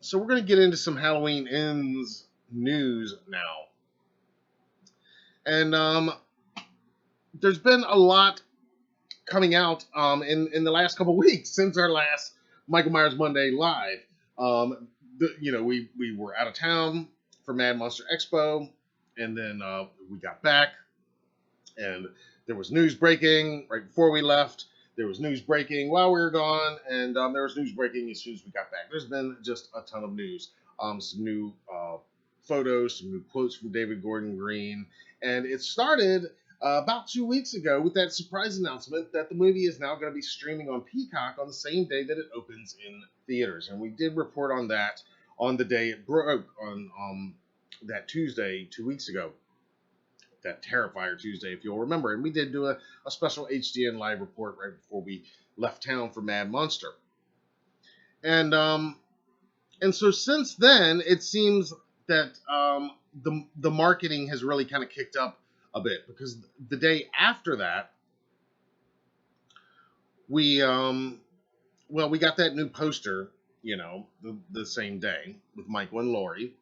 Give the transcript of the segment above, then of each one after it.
So we're going to get into some Halloween Ends news now. And there's been a lot coming out in the last couple weeks since our last Michael Myers Monday live. We were out of town for Mad Monster Expo, and then we got back, and there was news breaking right before we left. There was news breaking while we were gone, and there was news breaking as soon as we got back. There's been just a ton of news. Some new photos, some new quotes from David Gordon Green, and it started about 2 weeks ago with that surprise announcement that the movie is now going to be streaming on Peacock on the same day that it opens in theaters. And we did report on that on the day it broke on that Tuesday 2 weeks ago. That Terrifier Tuesday, if you'll remember. And we did do a special HDN live report right before we left town for Mad Monster. And so since then, it seems that the marketing has really kind of kicked up a bit, because the day after that, we got that new poster, the same day with Michael and Laurie.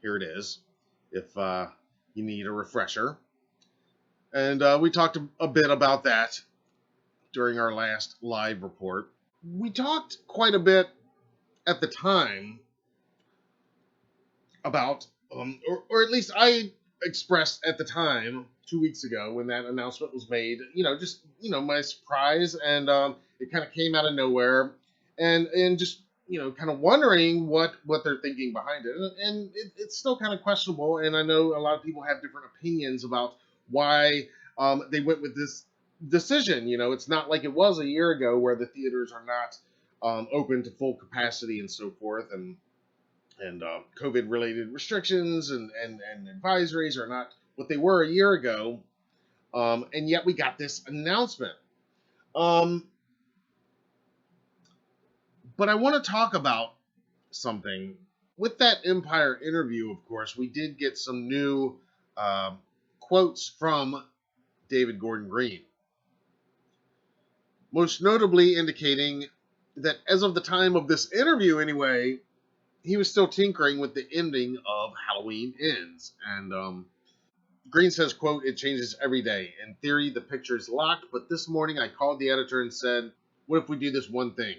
Here it is, if you need a refresher. And we talked a bit about that during our last live report. We talked quite a bit at the time about, or at least I expressed at the time 2 weeks ago when that announcement was made, my surprise, and it kind of came out of nowhere, and just kind of wondering what they're thinking behind it, and it's still kind of questionable, and I know a lot of people have different opinions about why they went with this decision. It's not like it was a year ago where the theaters are not open to full capacity and so forth, and COVID-related restrictions and advisories are not what they were a year ago, and yet we got this announcement. But I want to talk about something. With that Empire interview, of course, we did get some new quotes from David Gordon Green, most notably indicating that as of the time of this interview anyway, he was still tinkering with the ending of Halloween Ends. And Green says, quote, "It changes every day. In theory, the picture is locked, but this morning I called the editor and said, what if we do this one thing?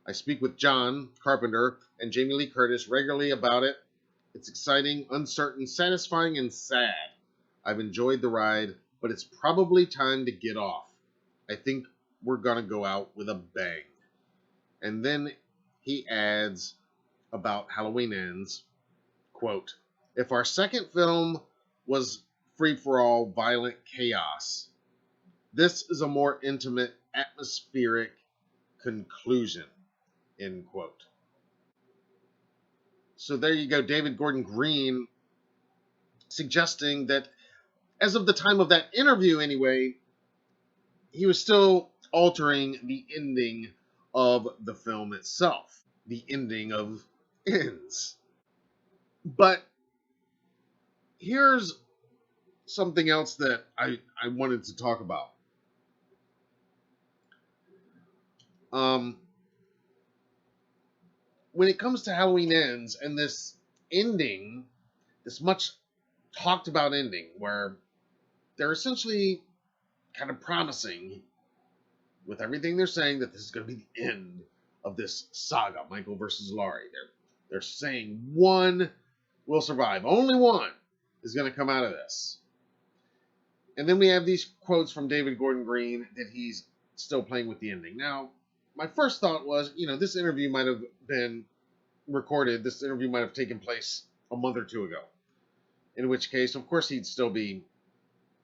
I speak with John Carpenter and Jamie Lee Curtis regularly about it. It's exciting, uncertain, satisfying, and sad. I've enjoyed the ride, but it's probably time to get off. I think we're going to go out with a bang." And then he adds about Halloween Ends, quote, "If our second film was free-for-all violent chaos, this is a more intimate, atmospheric conclusion," end quote. So there you go, David Gordon Green suggesting that as of the time of that interview anyway, he was still altering the ending of the film itself, the ending of Ends. But here's something else that I wanted to talk about. When it comes to Halloween Ends and this ending, this much talked about ending, where they're essentially kind of promising with everything they're saying that this is going to be the end of this saga, Michael versus Laurie. They're saying one will survive. Only one is going to come out of this. And then we have these quotes from David Gordon Green that he's still playing with the ending. Now, my first thought was, this interview might have been recorded. This interview might have taken place a month or two ago. In which case, of course, he'd still be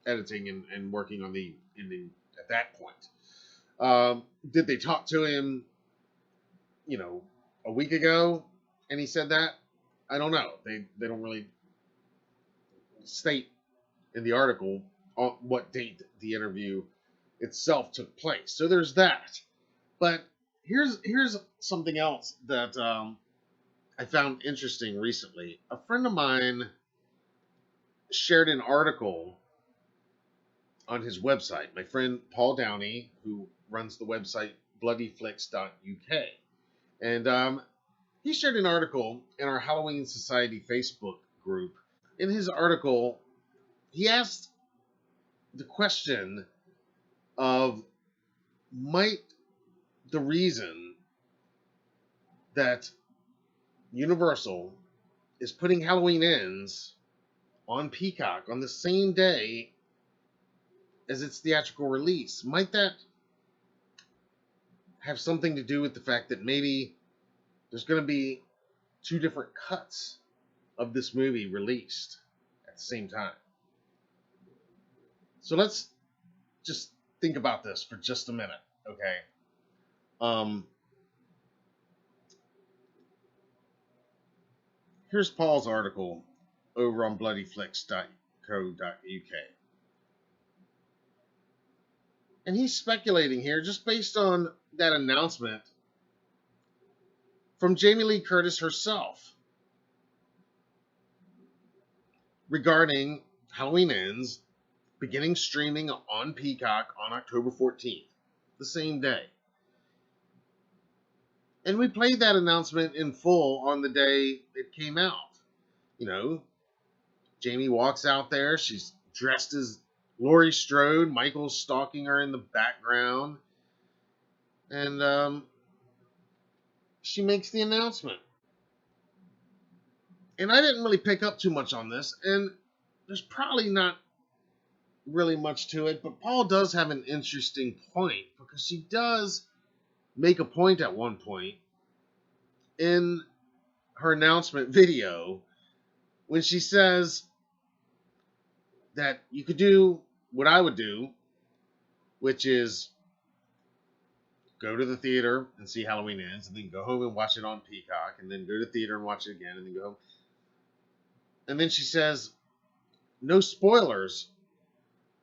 editing and working on the ending at that point. Did they talk to him, a week ago, and he said that? I don't know. They don't really state in the article on what date the interview itself took place. So there's that. But here's something else that I found interesting recently. A friend of mine shared an article on his website. My friend Paul Downey, who runs the website bloodyflix.uk. And he shared an article in our Halloween Society Facebook group. In his article, he asked the question of, might the reason that Universal is putting Halloween Ends on Peacock on the same day as its theatrical release, might that have something to do with the fact that maybe there's going to be two different cuts of this movie released at the same time? So let's just think about this for just a minute, okay? Here's Paul's article over on bloodyflix.co.uk. And he's speculating here just based on that announcement from Jamie Lee Curtis herself regarding Halloween Ends beginning streaming on Peacock on October 14th, the same day. And we played that announcement in full on the day it came out. You know, Jamie walks out there. She's dressed as Laurie Strode. Michael's stalking her in the background. And she makes the announcement. And I didn't really pick up too much on this. And there's probably not really much to it. But Paul does have an interesting point, because she does make a point at one point in her announcement video when she says that you could do what I would do, which is go to the theater and see Halloween Ends, and then go home and watch it on Peacock, and then go to the theater and watch it again, and then go home. And then she says, no spoilers,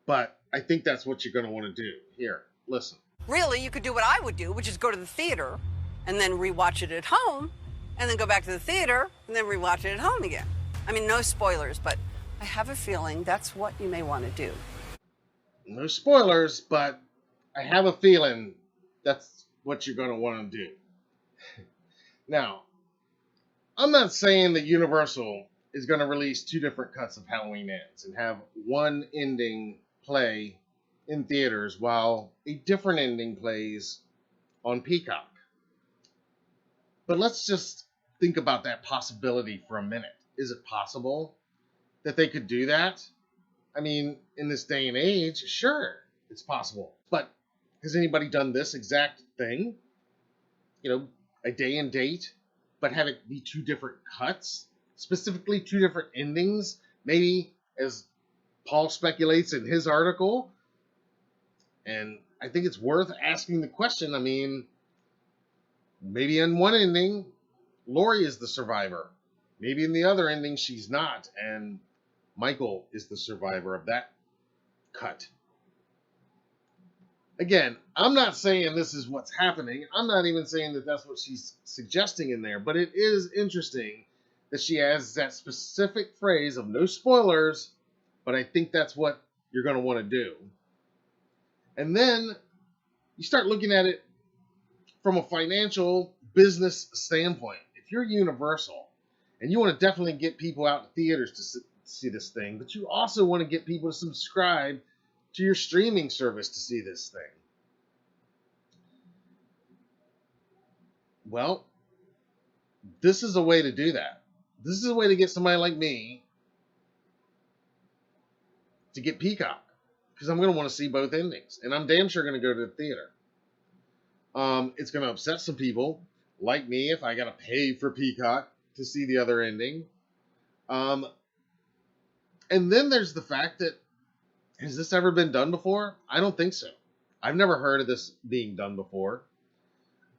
but I think that's what you're going to want to do. Here, listen. Really, you could do what I would do, which is go to the theater and then rewatch it at home, and then go back to the theater and then rewatch it at home again. I mean, no spoilers, but I have a feeling that's what you may want to do. No spoilers, but I have a feeling that's what you're going to want to do. Now, I'm not saying that Universal is going to release two different cuts of Halloween Ends and have one ending play in theaters while a different ending plays on Peacock. But let's just think about that possibility for a minute. Is it possible that they could do that? I mean, in this day and age, sure, it's possible. But has anybody done this exact thing? You know, a day and date, but have it be two different cuts? Specifically two different endings? Maybe, as Paul speculates in his article. And I think it's worth asking the question. I mean, maybe in one ending, Laurie is the survivor. Maybe in the other ending, she's not, and Michael is the survivor of that cut. Again, I'm not saying this is what's happening. I'm not even saying that that's what she's suggesting in there, but it is interesting that she has that specific phrase of no spoilers, but I think that's what you're going to want to do. And then you start looking at it from a financial business standpoint. If you're Universal and you want to definitely get people out to theaters to see this thing, but you also want to get people to subscribe to your streaming service to see this thing. Well, this is a way to do that. This is a way to get somebody like me to get Peacock, because I'm going to want to see both endings, and I'm damn sure going to go to the theater. It's going to upset some people like me if I got to pay for Peacock to see the other ending. And then there's the fact that, has this ever been done before? I don't think so. I've never heard of this being done before.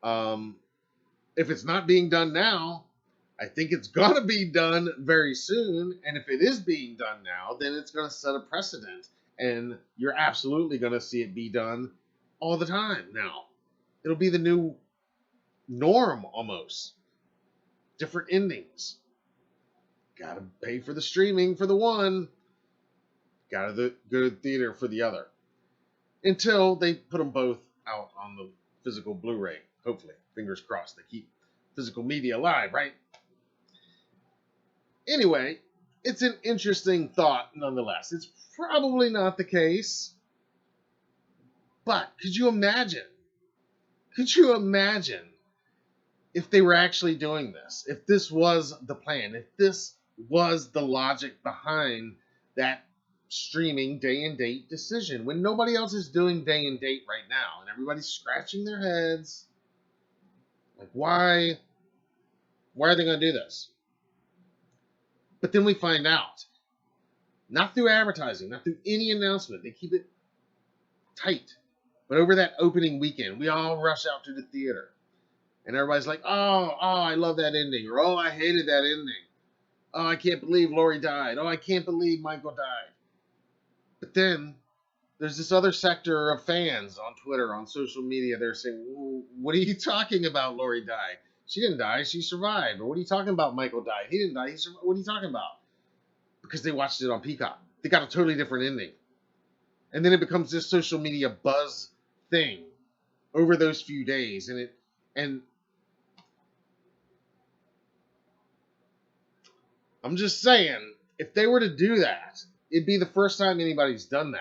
If it's not being done now, I think it's going to be done very soon. And if it is being done now, then it's going to set a precedent. And you're absolutely going to see it be done all the time now. It'll be the new norm almost. Different endings. Got to pay for the streaming for the one. Got to go to the theater for the other. Until they put them both out on the physical Blu-ray. Hopefully. Fingers crossed. They keep physical media live, right? Anyway, it's an interesting thought nonetheless. It's probably not the case, but could you imagine? Could you imagine if they were actually doing this? If this was the plan? If this was the logic behind that streaming day and date decision when nobody else is doing day and date right now and everybody's scratching their heads like why are they going to do this? But then we find out, not through advertising, not through any announcement, they keep it tight, but over that opening weekend we all rush out to the theater and everybody's like, oh, I love that ending, or oh, I hated that ending, oh, I can't believe Lori died, oh, I can't believe Michael died. But then there's this other sector of fans on Twitter, on social media. They're saying, what are you talking about? Lori died. She didn't die. She survived. Or what are you talking about? Michael died. He didn't die. He survived. What are you talking about? Because they watched it on Peacock. They got a totally different ending. And then it becomes this social media buzz thing over those few days. And I'm just saying, if they were to do that, it'd be the first time anybody's done that.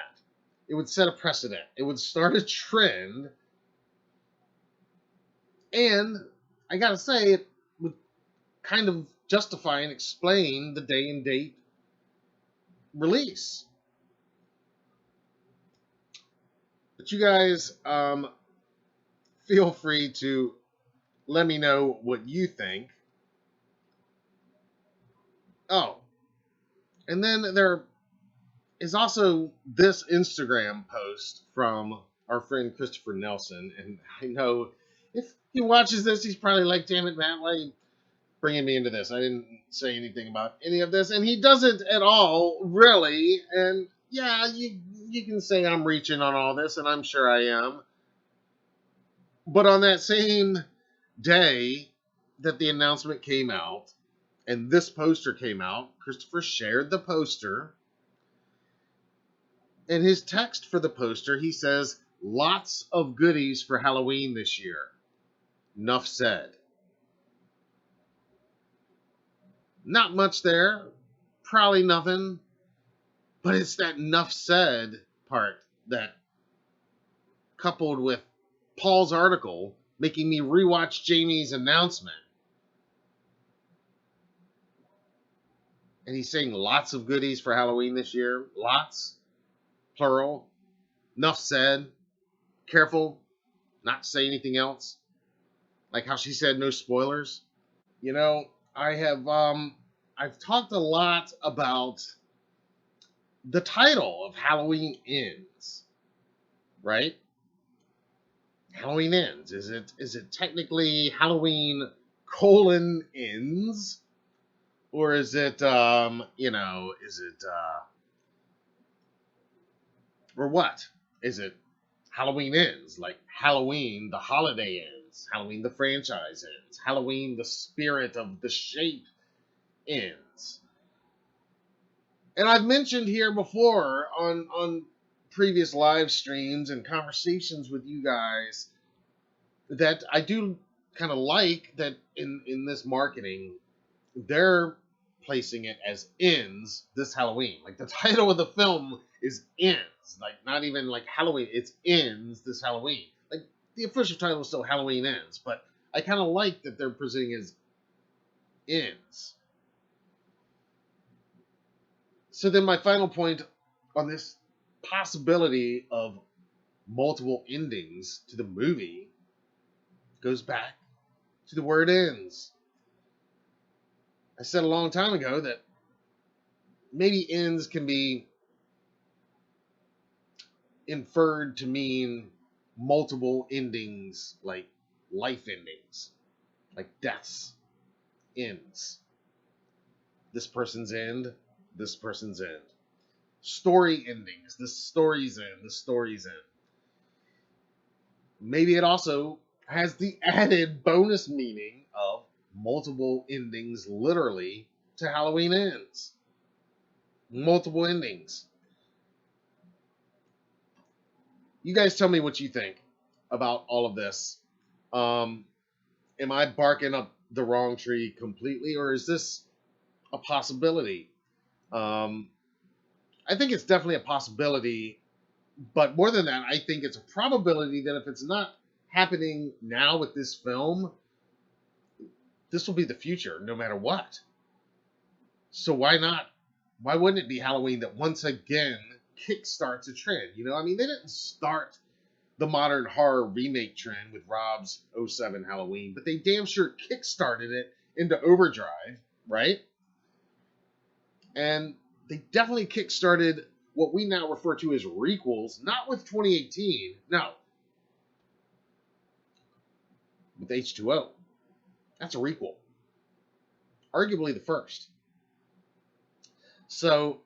It would set a precedent. It would start a trend. And I gotta say, it would kind of justify and explain the day and date release. But you guys, feel free to let me know what you think. Oh, and then there is also this Instagram post from our friend Christopher Nelson, and I know if he watches this, he's probably like, damn it, Matt, why are you bringing me into this? I didn't say anything about any of this, and he doesn't at all, really, and yeah, you can say I'm reaching on all this, and I'm sure I am, but on that same day that the announcement came out, and this poster came out, Christopher shared the poster. In his text for the poster, he says, lots of goodies for Halloween this year. Nuff said. Not much there. Probably nothing. But it's that nuff said part that, coupled with Paul's article, making me rewatch Jamie's announcement. And he's saying lots of goodies for Halloween this year. Lots. Plural. Nuff said. Careful not to say anything else. Like how she said no spoilers. You know, I've talked a lot about the title of Halloween Ends. Right? Halloween Ends. Is it technically Halloween ends? Or is it or what? Is it Halloween Ends? Like Halloween, the holiday ends. Halloween, the franchise ends. Halloween, the spirit of the shape ends. And I've mentioned here before on previous live streams and conversations with you guys that I do kind of like that in this marketing, they're placing it as ends this Halloween. Like the title of the film is Ends. Like not even like Halloween, it's Ends this Halloween. Like the official title is still Halloween Ends, but I kind of like that they're presenting it as Ends. So then my final point on this possibility of multiple endings to the movie goes back to the word ends. I said a long time ago that maybe ends can be inferred to mean multiple endings, like life endings, like deaths, ends. This person's end, this person's end. Story endings, this story's end, this story's end. Maybe it also has the added bonus meaning of multiple endings, literally, to Halloween Ends. Multiple endings. You guys tell me what you think about all of this. Am I barking up the wrong tree completely, or is this a possibility? I think it's definitely a possibility, but more than that, I think it's a probability that if it's not happening now with this film, this will be the future no matter what. So why not? Why wouldn't it be Halloween that once again kickstarts a trend? You know, I mean, they didn't start the modern horror remake trend with Rob's '07 Halloween, but they damn sure kickstarted it into overdrive, right? And they definitely kickstarted what we now refer to as requels, not with 2018, no, with H2O. That's a requel. Arguably the first. So,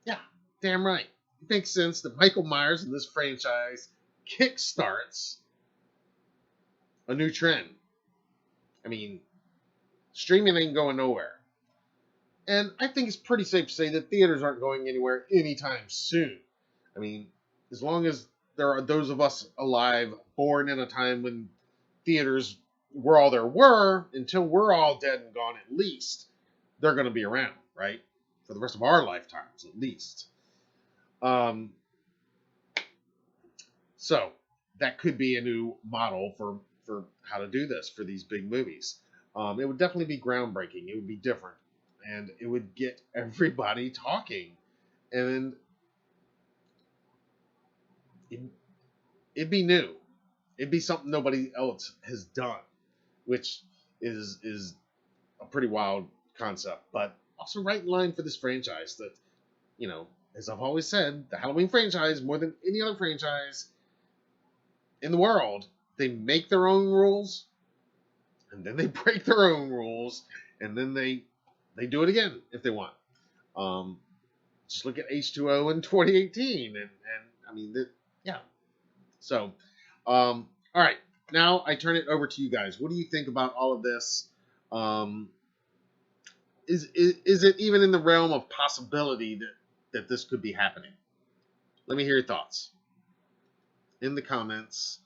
yeah, damn right. It makes sense that Michael Myers in this franchise kickstarts a new trend. I mean, streaming ain't going nowhere. And I think it's pretty safe to say that theaters aren't going anywhere anytime soon. I mean, as long as there are those of us alive born in a time when theaters were all there were, until we're all dead and gone at least, they're going to be around, right? For the rest of our lifetimes, at least. So that could be a new model for how to do this for these big movies. It would definitely be groundbreaking. It would be different, and it would get everybody talking, and it'd be new. It'd be something nobody else has done, which is a pretty wild concept, but also right in line for this franchise that, you know, as I've always said, the Halloween franchise, more than any other franchise in the world, they make their own rules, and then they break their own rules, and then they do it again if they want. Just look at H2O in 2018, and I mean, yeah. So, all right, now I turn it over to you guys. What do you think about all of this? Is it even in the realm of possibility that this could be happening? Let me hear your thoughts in the comments.